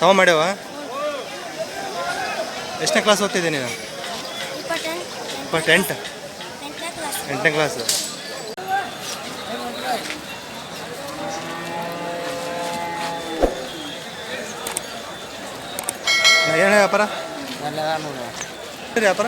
ಸಮ ಮಾಡ್ಯಾವ. ಎಷ್ಟನೇ ಕ್ಲಾಸ್ ಓದ್ತಿದ್ದೀನಿ ನೀನು? 8ನೇ ಕ್ಲಾಸು. ಏನು ವ್ಯಾಪಾರ? ವ್ಯಾಪಾರ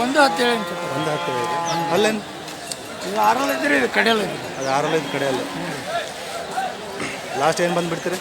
1.10 ಅಲ್ಲೇನು? ಇದು 6 ಇದ್ರಿ, ಇದು ಕಡೆಯಲ್ಲ. ಅದು 6 ಕಡೆಯಲ್ಲ. ಲಾಸ್ಟ್ ಏನು ಬಂದುಬಿಡ್ತೀರಿ?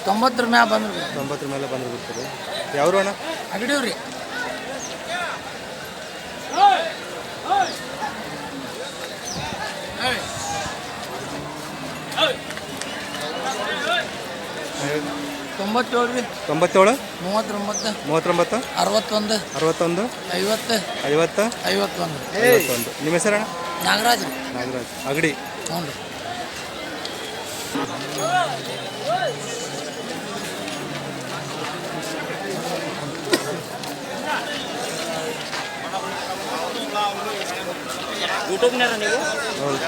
90 ಮ್ಯಾಗ ಬಂದ್ರು. 90 ಮೇಲೆ ಬಂದು ಬಿಡ್ತೀರಿ. ಯಾವ್ರು ಅಣ್ಣ? ಅಗಡಿವ್ರಿ. ತೊಂಬತ್ತೇಳು ರೀ. 97 39 39 61 61 50 50 51. ನಿಮ್ಮ ಹೆಸರಣ್ಣ? ನಾಗರಾಜ್ ರೀ. ನಾಗರಾಜ್ ಅಗಡಿ. ಹ್ಞೂ ರೀ. ಯೂಟ್ಯೂಬ್ನಾರ ನೀವು? ಹೌದು.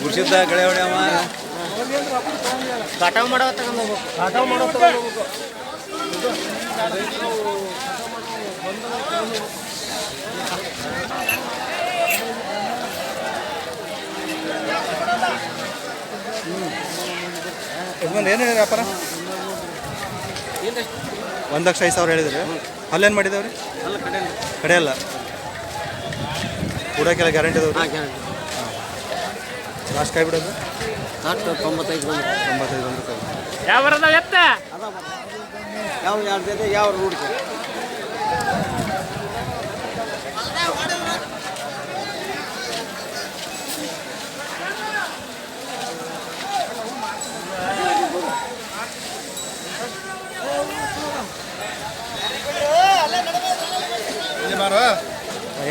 ಗುರ್ಸಿದ್ದ ಗಳೆ ಹೊಡೆಯವ ಕಟಾವ್ ಮಾಡೋ ತಗೊಂಡು ಏನು ವ್ಯಾಪಾರ? 1,05,000 ಹೇಳಿದ್ರಿ. ಅಲ್ಲೇನು ಮಾಡಿದಾವ್ರಿ? ಕಡೆಯಲ್ಲ. ಕೂಡಕ್ಕೆಲ್ಲ ಗ್ಯಾರಂಟಿ ಇದಾವೆ. ಲಾಸ್ಟ್ ಕೈ ಬಿಡೋದು 95 ಬಂದು ಯಾವ ಎತ್ತ ಯಾವ ಜೊತೆ ಯಾವ ರೂಢಿ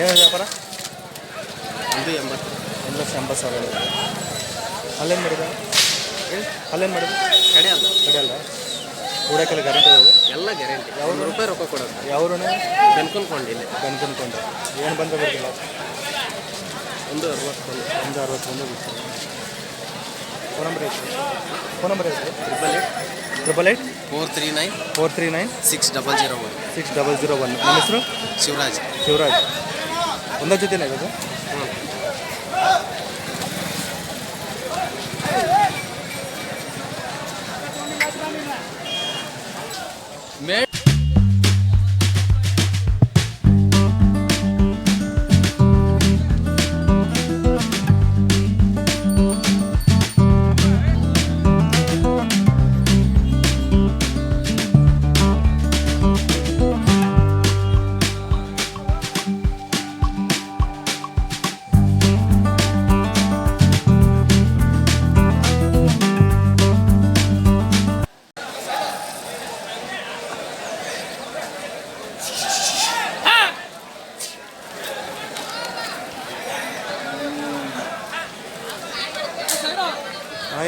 ಏನು ವ್ಯಾಪಾರ? 180. 1,80,000. ಅಲ್ಲೇನು ಮಾಡಿದ? ಅಲ್ಲೇನು ಮಾಡಿದ? ಕಡೆಯಲ್ಲ. ಕೂಡಕ್ಕೆಲ್ಲ ಗ್ಯಾರಂಟಿ ಇದಾವೆ. ಎಲ್ಲ ಗ್ಯಾರಂಟಿ. ₹100 ರೊಕ್ಕ ಕೊಡೋದು. ಯಾವ್ರು? ಬೆನ್ಕೊಂಡ್ಕೊಂಡಿಲ್ಲ. ಏನು ಬಂದ್ರೆ ಬಿಡ್ತಿಲ್ಲ. 160 ಬಿಡ್ತೀವಿ. ಫೋನ್ ನಂಬರ್ ಐತೆ? ಫೋನ್ ನಂಬರ್ ಐತೆ? 888 439 439 6001. 6001. ನಿಮ್ಮ ಹೆಸರು? ಶಿವರಾಜ್. ಒಂದೇ ಜೊತೆನೇ ಇದು?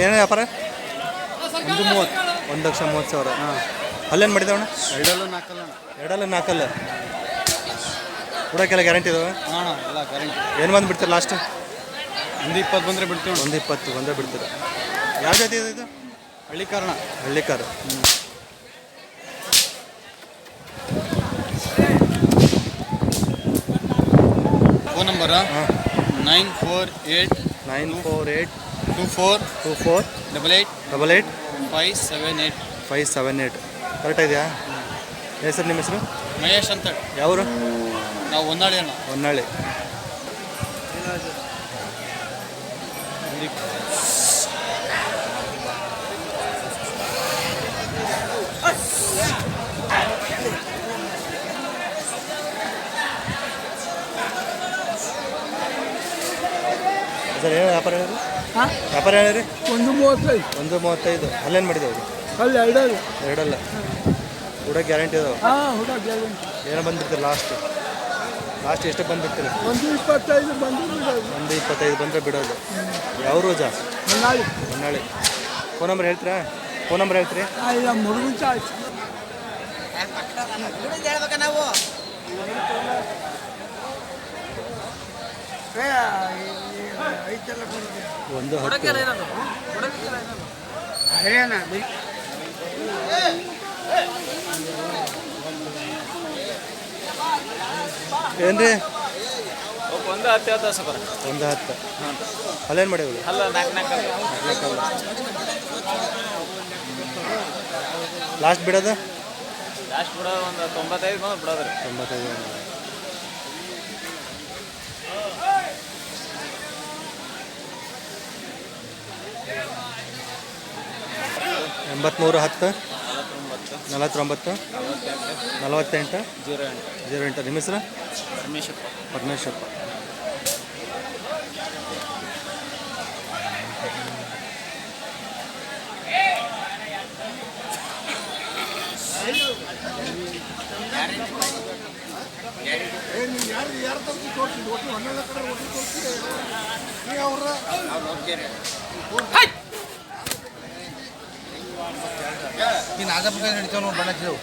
ಏನು ವ್ಯಾಪಾರ? 1,30,000. ಹಾಂ. ಅಲ್ಲೇನು ಮಾಡಿದವಣ್ಣ? ಎರಡಲ್ಲ ನಾಲ್ಕಲ್ಲ. ಕೂಡಕ್ಕೆಲ್ಲ ಗ್ಯಾರಂಟಿ ಇದಾವೆ? ಹಾಂ ಎಲ್ಲ ಗ್ಯಾರಂಟಿ. ಏನು ಬಂದು ಬಿಡ್ತೀರಿ ಲಾಸ್ಟ್? 120 ಬಂದರೆ ಬಿಡ್ತೀವಿ. 120 ಬಂದರೆ ಬಿಡ್ತೀರ. ಯಾವ ಜಾತಿ ಇದೆ ಇದು? ಹಳ್ಳಿಕಾರ. Phone number 948 24 88 578. ಕರೆಕ್ಟ್ ಇದೆಯಾ? ಹೆಸರು? ನಿಮ್ಮ ಹೆಸರು? ಮಹೇಶ್ ಅಂತ. ಯಾವರು? ನಾವು ಹೊನ್ನಾಳಿ. ಸರ್ ಏನು ವ್ಯಾಪಾರ ಹೇಳಿರಿ? ವ್ಯಾಪಾರ ಹೇಳಿರಿ? 135. ಅಲ್ಲೇನು ಮಾಡಿದೆವು? ಅಲ್ಲಿ ಎರಡಲ್ಲ. ಕೂಡ ಗ್ಯಾರಂಟಿ ಇದಾವೆ. ಹಾಂ, ಗ್ಯಾರಂಟಿ. ಏನೋ ಬಂದ್ಬಿಡ್ತೀರಿ ಲಾಸ್ಟ್? ಲಾಸ್ಟ್ ಎಷ್ಟಕ್ಕೆ ಬಂದು ಬಿಡ್ತೀರಿ? 125 ಬಂದು 125 ಬಂದರೆ ಬಿಡೋದು. ಯಾವ ರೋಜಾ? ಹೊನ್ನಾಳಿ. ಹೊನ್ನಾಳಿ. ಫೋನ್ ನಂಬರ್ ಹೇಳ್ತೀರಾ? ಫೋನ್ ನಂಬರ್ ಹೇಳ್ತೀರಿ? ನಮ್ಮ ಹುಡುಗನ ಚಾಯ್ಸ್. ನಾವು ಒಂದು 10. ಏನ್ರಿ? ಒಂದು 10 ಹೇಳ್ತಾ ಸರ್. ಒಂದು 10. ಅಲ್ಲೇನು ಮಾಡಿವ್ರಿ? ಅಲ್ಲ 4 ಲಾಸ್ಟ್ ಬಿಡೋದು? ಲಾಸ್ಟ್ ಬಿಡೋದು ಒಂದು 95 ಬಂದು ಬಿಡೋದ್ರಿ. 95. 83 10 49 48 08. ನಿಮ್ಮ ಹೆಸರು? ಪರಮೇಶಪ್ಪ. ನೀನು ಆಜಪ್ಪ ನಡೀತಾವ ನೋಡಿ ಬಣ್ಣ ಹಚ್ಚಿದೆವು.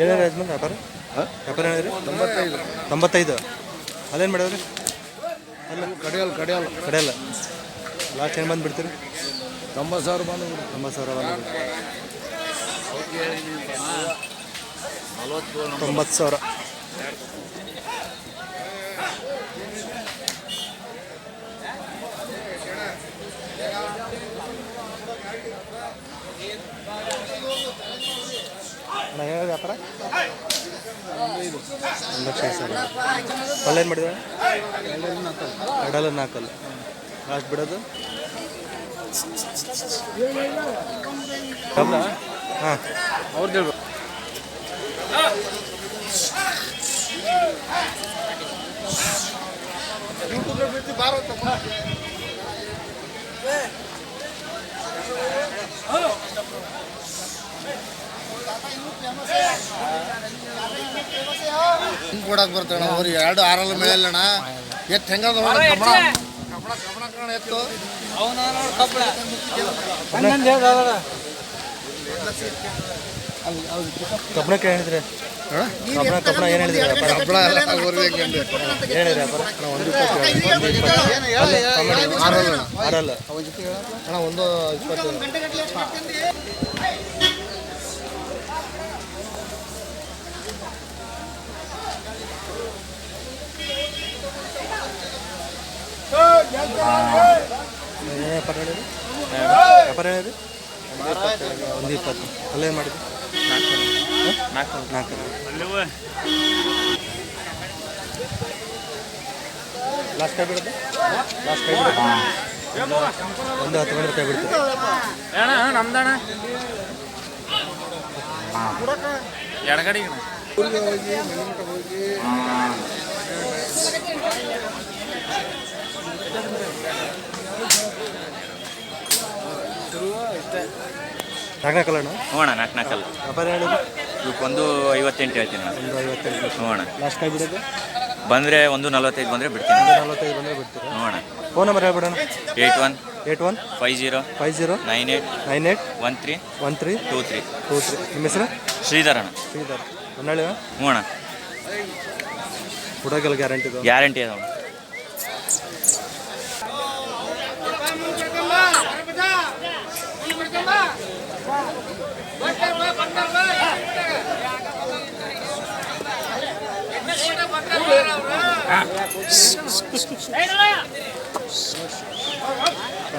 ಏನಾರು ಯಜಮಾನ್ ವ್ಯಾಪಾರ? ವ್ಯಾಪಾರ ಹೇಳಿದ್ರಿ? 95. ಅಲ್ಲೇನು ಮಾಡಿದ್ರಿ? ಅಲ್ಲ ಕಡೆಯಲ್ಲ. ಲಾಸ್ಟ್ ಏನು ಬಂದು ಬಿಡ್ತೀರಿ? 90,000 ಬಂದು 90,000 ಬಂದು 90,000. ಅಣ್ಣ ಹೇಳಿ ವ್ಯಾಪಾರ? 1,05,000. ಅಲ್ಲೇನು ಮಾಡಿದ್ರೆ? 2 ಲಾಸ್ಟ್ ಬಿಡೋದು? ಹಾಂ ಅವ್ರದ್ದು ಹೇಳ್ಬೇಕು. ಹಿಂಗೆ ಕೊಡಕ್ಕೆ ಬರ್ತಾಳೆ ಅವ್ರು 2 6 ಮೇಳಲ್ಲಣ್ಣ. ಎತ್ತು ಹೆಂಗದ ಎತ್ತು ಕಬ್ಬಣಕ್ಕೆ ಹೇಳಿದ್ರೆ? ಕಬ್ಬಣ ಏನು ಹೇಳಿದ್ರೆ? ಕಬ್ಬಣ ಹೇಳಿದ್ರೆ ವ್ಯಾಪಾರ? 6 ಅಣ್ಣ 1,20. ವ್ಯಾಪಾರ ಹೇಳಿರಿ? 1,20. ಅಲ್ಲೇನು ಮಾಡಿದ್ರಿ? 4. ಲಾಸ್ಟ್ ಕೈ ಬಿಡೋದು? ಒಂದು 10 ಗಂಟೆ ಕೈ ಬಿಡ್ತೀವಿ. ನಮ್ದಣ್ಣ ಎಡಗಡೆ ನಾಲ್ಕಲ್ಲ ಅಣ್ಣ? ಹ್ಞೂ ಅಣ್ಣ 4 ವ್ಯಾಪಾರ ಹೇಳಿದ್ರು? ಇವಕ್ಕೆ 1,58 ಹೇಳ್ತೀನಿ ಅಣ್ಣ. 1,55. ಹ್ಞೂ ಅಣ್ಣ. ಲಾಸ್ಟ್ ಕೈ ಬಿಡೋದು? ಬಂದರೆ 1,45 ಬಂದರೆ ಬಿಡ್ತೀನಿ. 1,45 ಬಂದರೆ ಬಿಡ್ತೀರಾ? ಹ್ಞೂ ಅಣ್ಣ. ಫೋನ್ ನಂಬರ್ ಹೇಳ್ಬಿಡೋಣ. 81 50 98 98 13 13 23. 23. ನಿಮ್ಮ ಹೆಸರು? ಶ್ರೀಧರ್ ಅಣ್ಣ. ಶ್ರೀಧರ್. ಹೊನ್ನಾಳಿ? ಹ್ಞೂ ಅಣ್ಣ. ಹುಡುಗಲ್ಲ ಗ್ಯಾರಂಟಿ ಇದು? ಗ್ಯಾರಂಟಿ ಅದಾವ.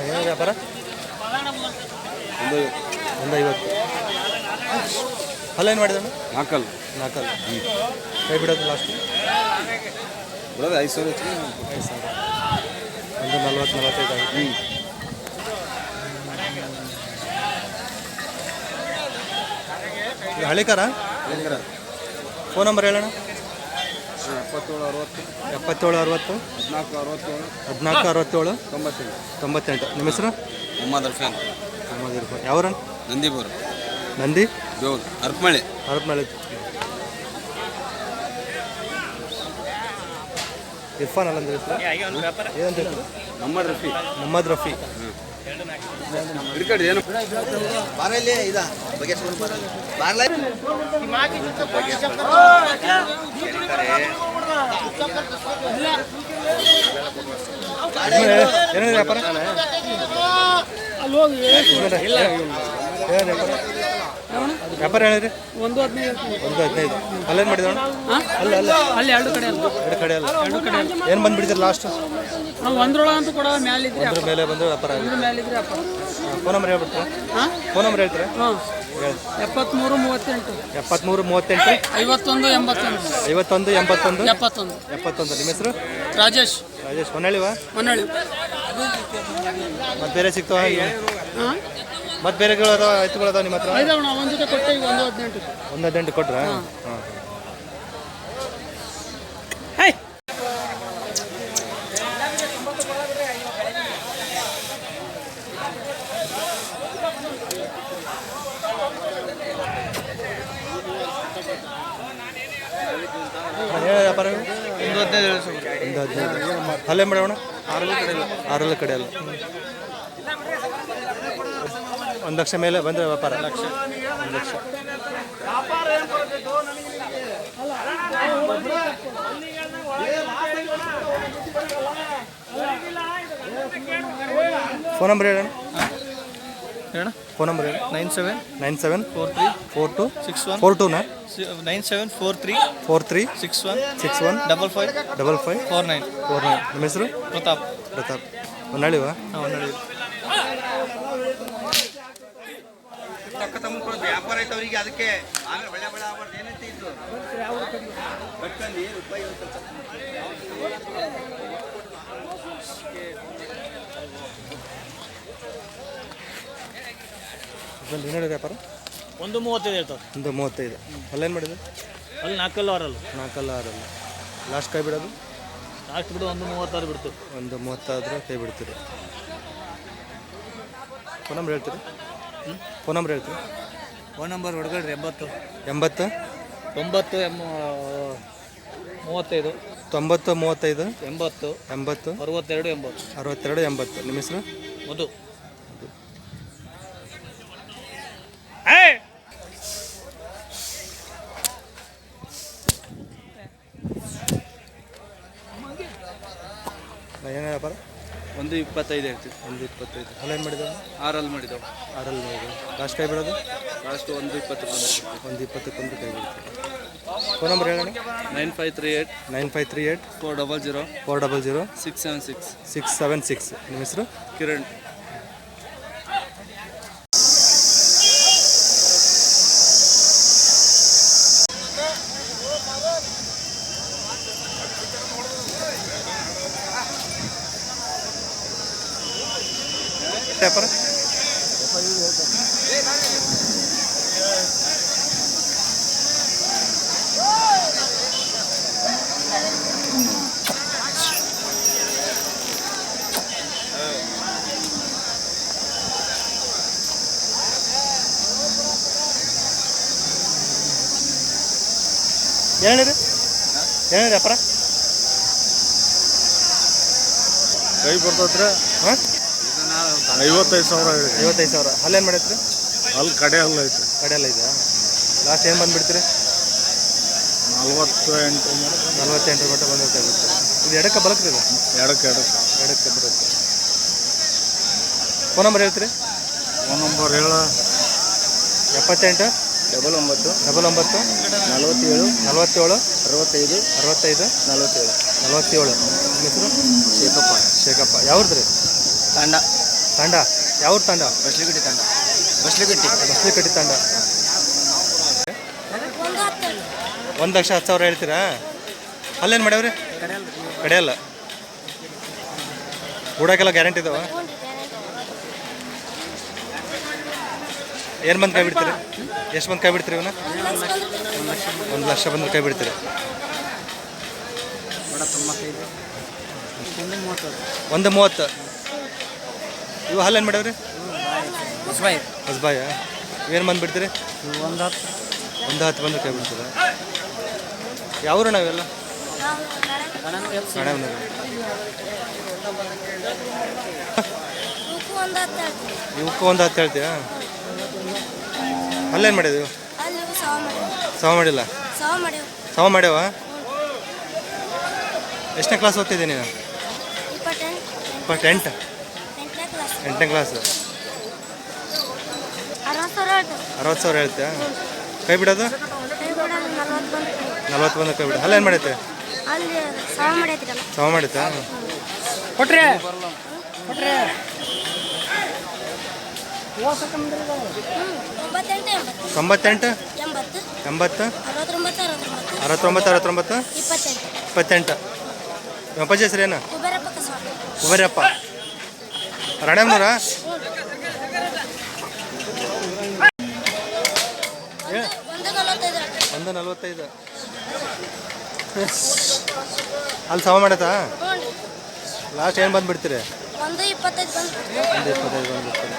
ಏನು ವ್ಯಾಪಾರ? 1,50. ಅಲ್ಲೇನು ಮಾಡಿದಣ್ಣ? 4 ಕೈ ಬಿಡೋದು ಲಾಸ್ಟ್? ಬಿಡೋದು 5,000. 5,000. 1,40-45 ಆಗುತ್ತೆ. ಇದು ಹಳಿ ಕಾರ? ಫೋನ್ ನಂಬರ್ ಹೇಳೋಣ. 77 60 77 60 14 67 14 67 98. ನಿಮ್ಮ ಹೆಸರು? ಮೊಹಮ್ಮದ್ ಅರ್ಫಾನ್. ಮೊಹಮ್ಮದ್ ಇರ್ಫಾನ್. ಯಾವ್ರ? ನಂದಿಪುರ. ನಂದಿ ಬೇವೂರು ಹರಪನಹಳ್ಳಿ. ಹರಪನಹಳ್ಳಿ. ಇರ್ಫಾನ್ ಅಲ್ಲ ಅಂದ್ರೆ ಹೆಸರು ಏನಂತ ಹೇಳ್ತಾರೆ? ಮೊಹಮ್ಮದ್ ರಫಿ. ಏನು ಬಾರಲ್ಲಿ ಇದಾ ಬಗ್ಗೆ ಬಾರ್ಲ ಏನೇನು ವ್ಯಾಪಾರ? ವ್ಯಾಪಾರ ಹೇಳಿರಿ. 1.15. ಅಲ್ಲೇನು ಮಾಡಿದವಣ? ಅಲ್ಲ ಅಲ್ಲಿ ಎರಡು ಕಡೆ ಅಲ್ಲ ಎರಡು ಕಡೆ ಅಲ್ಲ. ಏನು ಬಂದುಬಿಡ್ತೀರಿ ಲಾಸ್ಟ್? ನಾವು ಒಂದ್ರೊಳಗಂತೂ ಕೊಡೋ ಮೇಲಿದ್ರೆ ಅದ್ರ ಮೇಲೆ ಬಂದು ವ್ಯಾಪಾರ ಆಗಿದೆ. ಮೇಲಿದ್ರೆ ವ್ಯಾಪಾರ. ಫೋನ್ ನಂಬರ್ ಹೇಳ್ಬಿಡ್ತೀರಾ? ಫೋನ್ ನಂಬರ್ ಹೇಳ್ತೀರಾ? ಹಾಂ, ಹೇಳಿ. 73 38 73 38 51 81 51 81 71. 71. ನಿಮ್ಮ ಹೆಸರು? ರಾಜೇಶ್ ಹೊನ್ನಳ್ಳಿವಾ? ಮನಳ್ಳಿ. ಮತ್ತೆ ಬೇರೆ ಸಿಗ್ತಾವ? ಹಾಂ, ಮತ್ತೆ ಬೇರೆಗಳು ಅದಾವ, ಎತ್ತುಗಳು ಅದಾವ ನಿಮ್ಮ ಹತ್ರ? ಐದವ ನಾವು ಒಂದು ಜೊತೆ ಕೊಟ್ಟೆ ಈಗ 1.18. 1.18 ಕೊಟ್ರಾ? ಹಾಂ. ಹೇ ವ್ಯಾಪಾರ? 1.15. ಅಲ್ಲೇ ಮಾಡೋಣ. 6 ಕಡೆ ಅಲ್ಲ. 1 ಲಕ್ಷ ಮೇಲೆ ಬಂದರೆ ವ್ಯಾಪಾರ. 1 ಲಕ್ಷ. ಫೋನ್ ನಂಬರ್ ಹೇಳೋಣ. ಫೋನ್ ನಂಬರ್ ಹೇಳಿ. 97 97 43 42 61 42 97 43 43 61 61 55 55 49. 49. ನಿಮ್ಮ ಹೆಸರು? ಪ್ರತಾಪ್. ಹೊನ್ನಳ್ಳಿವಾ? ಹೊನ್ನಳ್ಳಿ. ವ್ಯಾಪಾರ ಐತೆ ಅವರಿಗೆ, ಅದಕ್ಕೆ ಆಮೇಲೆ ಬೆಳೆ ಆಗ್ಬಾರ್ದು. ಏನಂತ ಇದ್ದು ಏನು ಹೇಳಿದೆ ವ್ಯಾಪಾರ? 1.35 ಇರ್ತದೆ. 1.35. ಅಲ್ಲೇನು ಮಾಡಿದೆ? ಅಲ್ಲಿ 4 ಆರಲ್ಲ. 4 6 ಲಾಸ್ಟ್ ಕೈ ಬಿಡೋದು? ಲಾಸ್ಟ್ ಬಿಡು 1.36 ಬಿಡ್ತೀವಿ. 1.30 ಕೈ ಬಿಡ್ತೀರಿ. ಫೋನ್ ನಂಬರ್ ಹೇಳ್ತೀರಿ? ಫೋನ್ ನಂಬರ್ ಹೇಳ್ತೀರಿ? ಫೋನ್ ನಂಬರ್ ಹೊಡ್ಕೊಳ್ರಿ. 80 80 90 35 90 35 80 80 62 80. 62 80. ನಿಮ್ಮ ಹೆಸರು? ಮಧು. ಏನು ವ್ಯಾಪಾರ? 1.25 ಹೇಳ್ತೀವಿ. 1.25. ಅಲ್ಲೇನು ಮಾಡಿದ? 6 ಮಾಡಿದವು. 6 ಮಾಡಿದ. ಲಾಸ್ಟ್ ಕೈ ಬಿಡೋದು? ಲಾಸ್ಟ್ 1.20 1.20 ಕೈ ಬಿಡ್ತೀವಿ. ಫೋನ್ ನಂಬರ್ ಹೇಳೋಣ. 9538 9538 400 400 676. 676. ನಿಮ್ಮ ಹೆಸರು? ಕಿರಣ್. ವ್ಯಾಪಾರ? ಏನಿದೆ ವ್ಯಾಪಾರ? ಕೈ ಬರ್ತೈತ್ರಿ. ಹಾಂ, 55,000. 55,000. ಅಲ್ಲೇನು ಮಾಡೈತ್ರಿ? ಅಲ್ಲಿ ಕಡೆ ಅಲ್ಲ ಐತೆ. ಕಡೆಯಲ್ಲ ಇದೆ. ಲಾಸ್ಟ್ ಏನು ಬಂದುಬಿಡ್ತೀರಿ? 48 48 ಮಟ್ಟ ಬಂದಿರ್ತಾ ಇದು ಎಡಕ್ಕೆ ಬಲಕ್ರಿ? ಇದು ಎಡಕ್ಕೆ ಬರುತ್ತೆ. ಫೋನ್ ನಂಬರ್ ಹೇಳ್ತೀರಿ? ಫೋನ್ ನಂಬರ್ ಹೇಳ. 78 99 99 47 47 65 65 47. 47. ನಿಮ್ಮ ಹೆಸರು? ಶೇಖಪ್ಪ. ಯಾವ್ದು ರೀ? ತಾಂಡ. ಯಾವ್ದು ತಾಂಡ? ಬಸ್ಲಿಗಟ್ಟಿ ಬಸ್ಲಿಕಟ್ಟಿ ತಾಂಡ. 1,10,000 ಹೇಳ್ತೀರಾ? ಅಲ್ಲೇನು ಮಾಡ್ಯಾವ್ರಿ? ಕಡೆಯಲ್ಲ. ಹೂಡಕ್ಕೆಲ್ಲ ಗ್ಯಾರಂಟಿ ಇದಾವ? ಏನು ಬಂದು ಕೈ ಬಿಡ್ತೀರಿ? ಎಷ್ಟು ಬಂದು ಕೈ ಬಿಡ್ತೀರಿ ಇವನ್ನ? 1 ಲಕ್ಷ ಬಂದು ಕೈ ಬಿಡ್ತೀರಿ. ಒಂದು 30. ಇವು ಹಾಲೇನು ಮಾಡ್ಯಾವ್ರಿ? ಹೊಸಬಾಯ. ಏನು ಬಂದು ಬಿಡ್ತೀರಿ? ಒಂದು 10 ಬಂದು ಕೈ ಬಿಡ್ತೀರ. ಯಾವ್ರು ನಾವೆಲ್ಲ? ಇವಕ್ಕೂ ಒಂದು 10 ಹೇಳ್ತೀಯಾ? ಅಲ್ಲೇನು ಮಾಡಿದ್ವಿ? ಸಮ ಮಾಡಿಲ್ಲ. ಸಮ ಮಾಡ್ಯಾವ? ಎಷ್ಟನೇ ಕ್ಲಾಸ್ ಓದ್ತಿದ್ದೆ ನೀನು? 8ನೇ ಕ್ಲಾಸ್. 60,000 ಹೇಳ್ತೀಯಾ? ಕೈ ಬಿಡೋದು 40 ಬಂದು ಕೈ ಬಿಡ. ಅಲ್ಲೇನು ಮಾಡೈತೆ? ಸಮ ಮಾಡೈತಾ? ಕೊಟ್ರೆ 98 80 69 28. ಅಪ್ಪಾಜಿ ಹೆಸರು ಏನು? ಕುಬೇರಪ್ಪ. ರಾಣೆಮ್ನೂರ? ಒಂದು 45. ಅಲ್ಲಿ ಸಮ ಮಾಡತ್ತಾ? ಲಾಸ್ಟ್ ಏನು ಬಂದು ಬಿಡ್ತೀರಿ? ಒಂದು 25 ಬಂದು. ಒಂದು 25 ಬಂದು ಬಿಡ್ತೀರಿ.